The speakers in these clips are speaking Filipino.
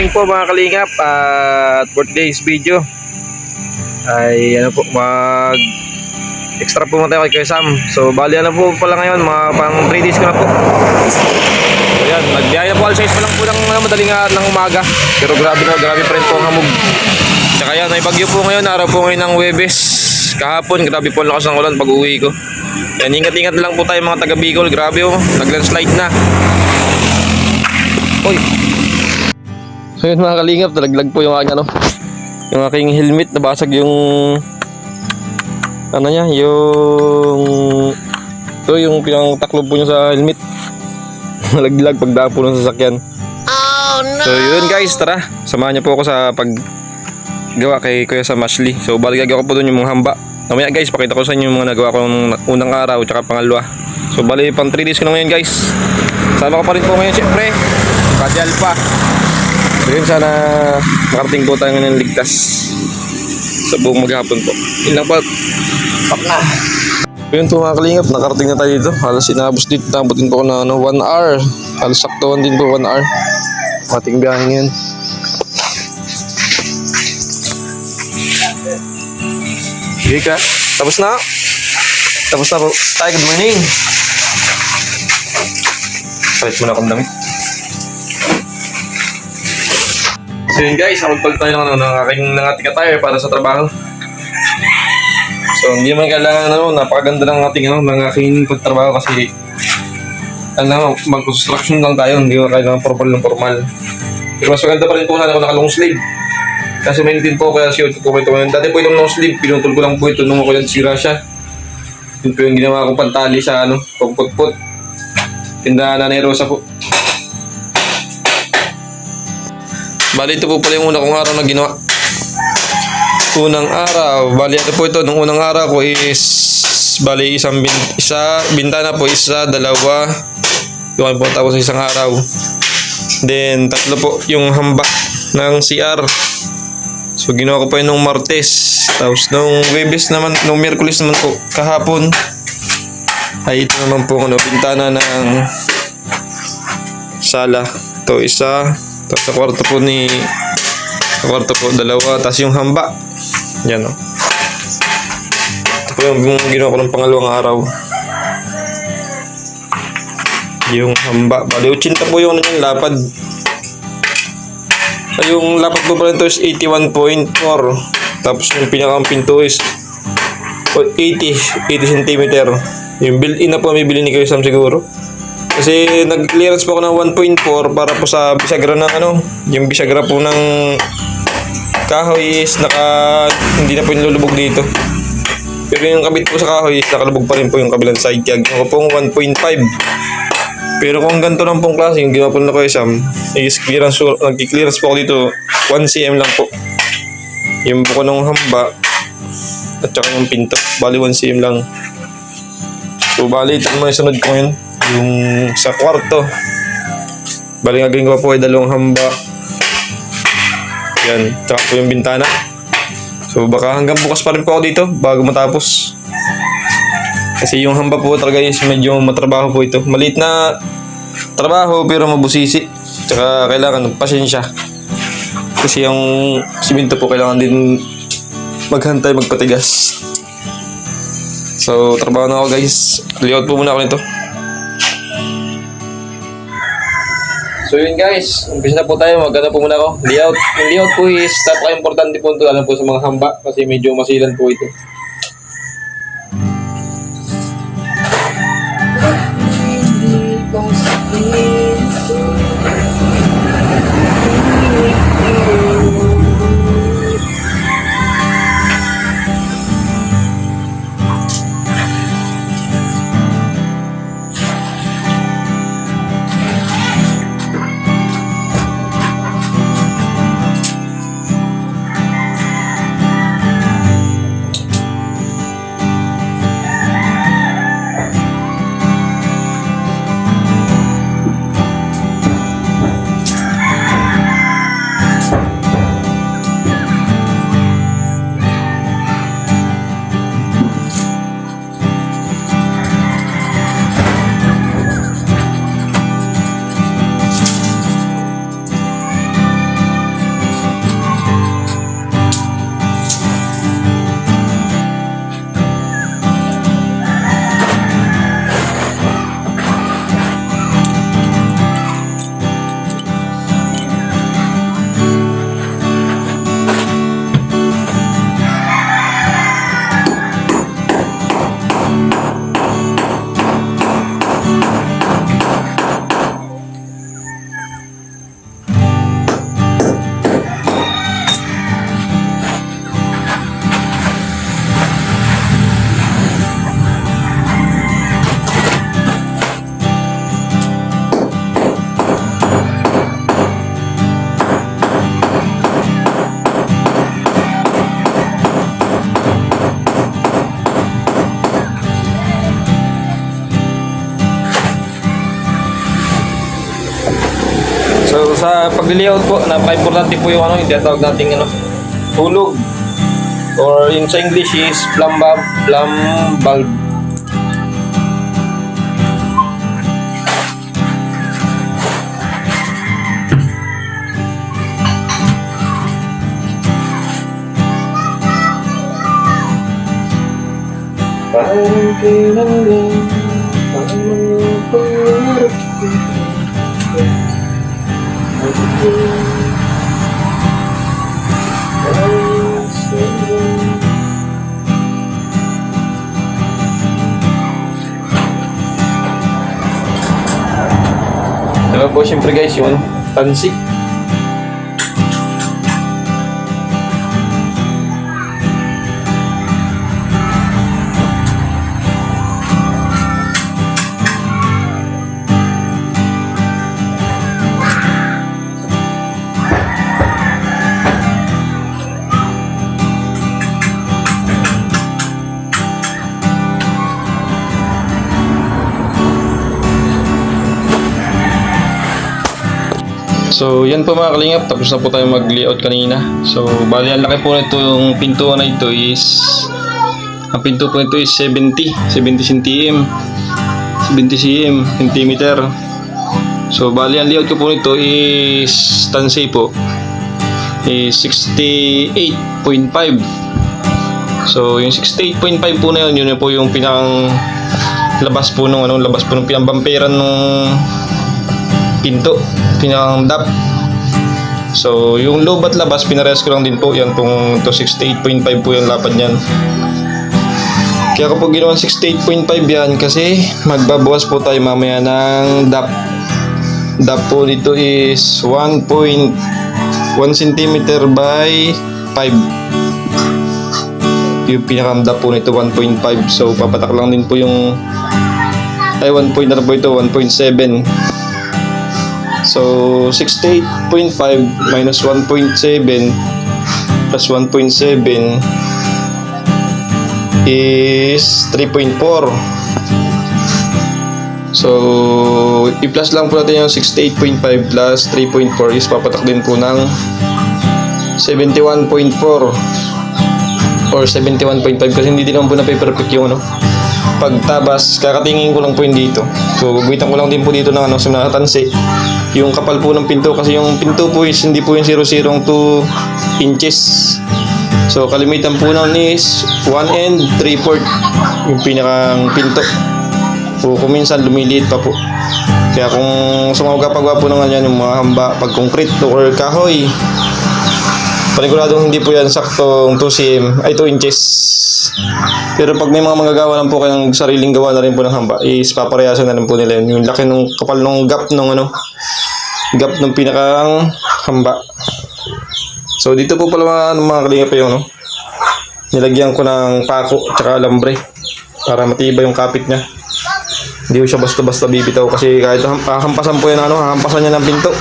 morning po mga kalingap. At for today's video ay mag extra po tayo kay Kuya Sam. So bali po pala ngayon, mga pang 3 days ko na po. So yan, nagbiyaya po alas 6 pa lang po ng madaling ng umaga. Pero grabe pa rin po ang hamog. Tsaka yan, may bagyo po ngayon, araw po ngayon ng Huwebes. Kahapon, grabe po ang lakas ng ulan pag uwi ko. Yan, ingat-ingat lang po tayo mga taga Bicol. Grabe oh, nag-landslide na. Uy. So yun mga kalingap, talaglag po yung aking yung aking helmet, nabasag yung yung pinangtaklob po niya sa helmet. Nalaglag pagdaan po ng sasakyan. Oh no. So yun guys, tara, samahan niyo po ako sa paggawa kay Kuya Sam Ashley. So bali gagawa ko po doon yung mga hamba. Mamaya guys, pakita ko sa inyo yung mga nagawa ko ng unang araw tsaka pangalawa. So bali pang 3 days ko na ngayon guys. Sama ko pa rin po ngayon syempre. Kadyal pa. So yun, sana makarating po tayo ng ligtas sa buong maghapon po. Yun lang po. Pak na. So yun po mga kalingap, nakarating na tayo dito. Halos inabos dito. Nabutin po ko na 1 hour. Halos saktuhan din po 1 hour. Ating biyahe ngayon. Sige ka. Tapos na. Tapos na po. Tay, good morning. Palit mo na akong damit. So yun guys, nakapagpalit tayo ng ating attire para sa trabaho. So hindi naman kailangan napakaganda ng ating ng aking pagtrabaho kasi mag-construction lang tayo, hindi ko kailangan formal. Pero mas maganda pa rin po sana ako naka-long sleeve. Kasi may din po kaya siya po ito ngayon. Dati po itong long sleeve, pinutol ko lang po ito nung ako lang sira siya. Yun po yung ginawa kong pantali sa pagputput. Tindahan na Rosa po. Bali ito po pala yung una kong araw na ginawa. Unang araw, bali ito po ito. Nung unang araw ko is bali isa bintana po, isa, dalawa. Yung po tapos isang araw. Then tatlo po yung hamba ng CR. So ginawa ko pa yun nung Martes. Tapos nung Huwebes naman, nung Miyerkules naman po kahapon ay ito naman po bintana ng sala. Ito isa. Tapos sa kwarto po dalawa, tapos yung hamba yan ito po yung ginawa ko ng pangalawang araw, yung hamba. Bali 80 po yung lapad. Yung lapad po pala ito is 81.4, tapos yung pinakang pinto is 80 cm. Yung built-in na po may bili ni Kuya Sam siguro. Kasi nag-clearance po ako ng 1.4 para po sa bisagra ng yung bisagra po ng kahoy is hindi na po nilulubog dito. Pero yung kabit po sa kahoy is nakalubog pa rin po yung kabilang side. Kaya ginawa ko pong 1.5. Pero kung ganito lang pong klase yung ginawa po na Kuya Sam is nag-clearance po ako dito 1 cm lang po. Yung buko ng hamba at saka yung pinto. Bali 1 cm lang. So bali ito mo yung sunod ko ngayon. Yung sa kwarto, bali nga gawin ko po ay 2 hamba. Yan, tsaka po yung bintana. So baka hanggang bukas pa rin po ako dito bago matapos. Kasi yung hamba po talaga is medyo matrabaho po ito. Maliit na trabaho pero mabusisi. Tsaka kailangan pasensya. Kasi yung simento po kailangan din maghantay, magpatigas. So trabaho na ako guys. Layout po muna ako nito. So yun guys, umpisa na po tayo, maganda po muna ako. Layout. Yung layout po is napaka-importante po ito, alam po sa mga hamba kasi medyo masilan po ito. mag-layout po, napaka-importante po yung yung tinatawag nating hulog. Or yung sa English is plumb bulb. Parang kailan lang, parang mga pangarap ko. Diba po siyempre guys yung tansi. So, yan po mga kalingap. Tapos na po tayo mag-layout kanina. So, bali ang laki po nito yung pintuan na ito is ang pinto po nito is 70 cm. 70 cm. So, bali ang layout ko po nito is tansi po is 68.5. So, yung 68.5 po na yun po yung pinang labas po nung pinambamperan nung pinto, pinang dap. So, yung loob at labas, pinares ko lang din po. Yan pong 68.5 po yung lapad niyan. Kaya ko po ginawa 68.5 yan kasi magbabawas po tayo mamaya ng dap. Dap po dito is 1.1 cm by 5. Yung pinakang dap po nito 1.5. So, papatak lang din po yung 1.7. So, 68.5 minus 1.7 plus 1.7 is 3.4. So, i-plus lang po natin yung 68.5 plus 3.4 is papatak din po ng 71.4 or 71.5 kasi hindi din naman po na-perfect yung pagtabas. Kakatingin ko lang po yun dito. So, guguhitan ko lang din po dito ng sa mga tansi. Yung kapal po ng pinto kasi yung pinto po is hindi po yung 0.02 inches. So, kalimitan po nun is 1 and 3/4 yung pinakang pinto. So, kung minsan lumiliit pa po. Kaya kung sumagapagawa po naman yan yung mga hamba, pag concrete or kahoy, paniguradong hindi po yan saktong 2 cm, ay 2 inches. Pero pag may mga manggagawa lang po kayong sariling gawa na rin po ng hamba, is paparehasan na rin po nila yun. Yung laki ng kapal ng gap ng gap ng pinakang hamba. So dito po pala mga kalingap yung nilagyan ko ng pako at alambre para matibay yung kapit niya. Hindi ko siya basta-basta bibitaw kasi kahit hampasan po yan hampasan niya ng pinto.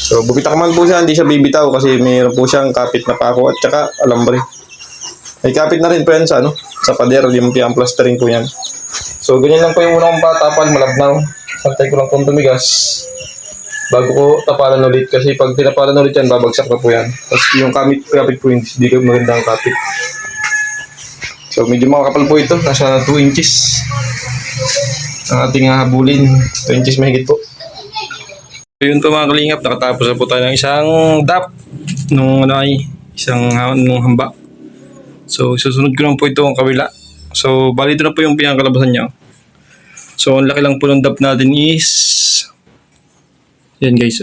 So bubitak man po siya, hindi siya bibitaw kasi mayroon po siyang kapit na pako at saka alambre. May kapit na rin po yan sa pader, yung plastering po yan. So ganyan lang po yung unang patapal, malabnaw. Santay ko lang kung tumigas bago ko tapalan ulit kasi pag tinapalan ulit yan, babagsak na po yan. Tapos yung kapit po yun, hindi ko magandang kapit. So medyo makakapal po ito, nasa 2 inches ang ating habulin, 2 inches mahigit po. So yun po mga kalingap, nakatapos na po tayo ng isang dap nung nung hamba. So susunod ko lang po ito ang kabila. So bali ito na po yung pinakalabasan niya. So ang laki lang po ng dap natin is yan guys.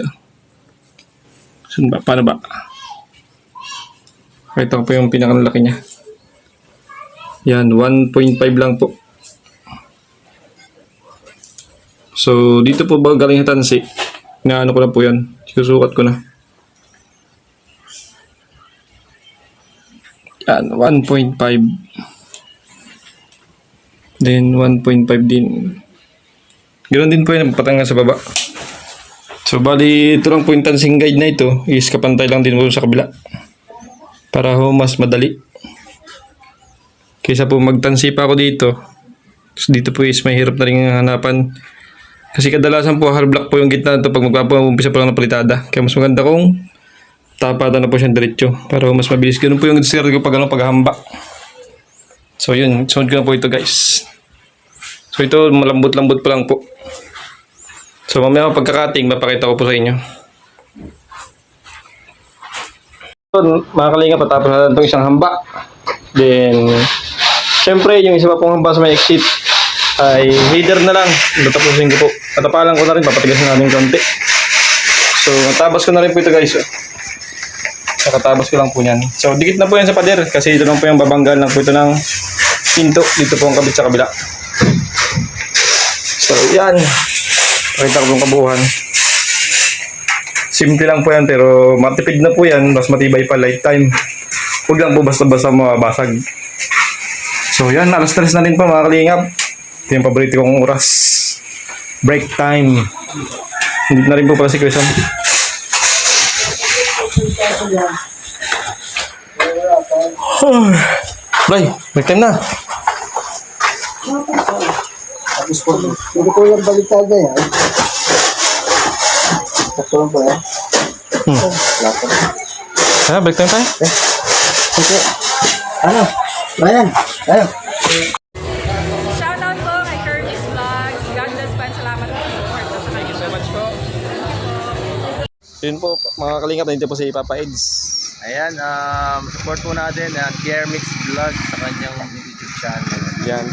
Saan ba? Paano ba? Ito po yung pinakalaki niya. Yan, 1.5 lang po. So dito po ba galing yung tansi? Na ko na po yan. Susukat ko na. Yan, 1.5. Then 1.5 din. Ganoon din po yan, patanga sa baba. So bali, ito lang po yung tansing guide na ito. Is kapantay lang din po sa kabila. Para mas madali. Kaysa po magtansi pa ako dito. So dito po is mahirap na rin hanapan. Kasi kadalasan po hard block po yung gitna nito pag magpapaumpisa pa lang ng palitada. Kaya mas maganda kung tapatan na po siyang diretso para mas mabilis. Ganun po yung discard ko pag paghamba. So yun, sunod ko na po ito guys. So ito malambot-lambot pa lang po. So mamaya pagkakating mapakita ko po sa inyo. So, mga kalinga, patapos na itong isang hamba. Then, syempre yung isa pa pong hamba sa may exit ay header na lang. Tatapusin ko po. Tatapalan ko na rin, papatigasin natin konti. So, natabas ko na rin po ito guys. Nakatabas ko lang po yan. So, dikit na po yan sa pader kasi ito lang po yung babanggal lang po ito ng pinto. Dito po ang kabit sa kabila. So, yan. Pakita ko yung kabuuhan. Simple lang po yan pero matipid na po yan. Mas matibay pa lifetime. Huwag lang po basta-basta mabasag. So, yan. Alas 3 na rin po mga kalingap. Ito yung paborito kong oras. Break time. Hindi na rin po pala si Kuya Sam. Bray, break time na. Hindi ko lang baliktad na yan. Sakto lang po yan. Lapot. Break time tayo. Sige. Ano? Ayan. Ayan. Shoutout po kay Kirby's Vlogs. God bless po. Salamat po sa support po sa kanya. So much po. Yun po, mga kalingap, nandito po si Papa Eds. Ayan, support po natin Pierre Mix Vlog sa kanyang YouTube channel. Yan.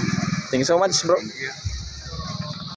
Thank you so much, bro. Thank you.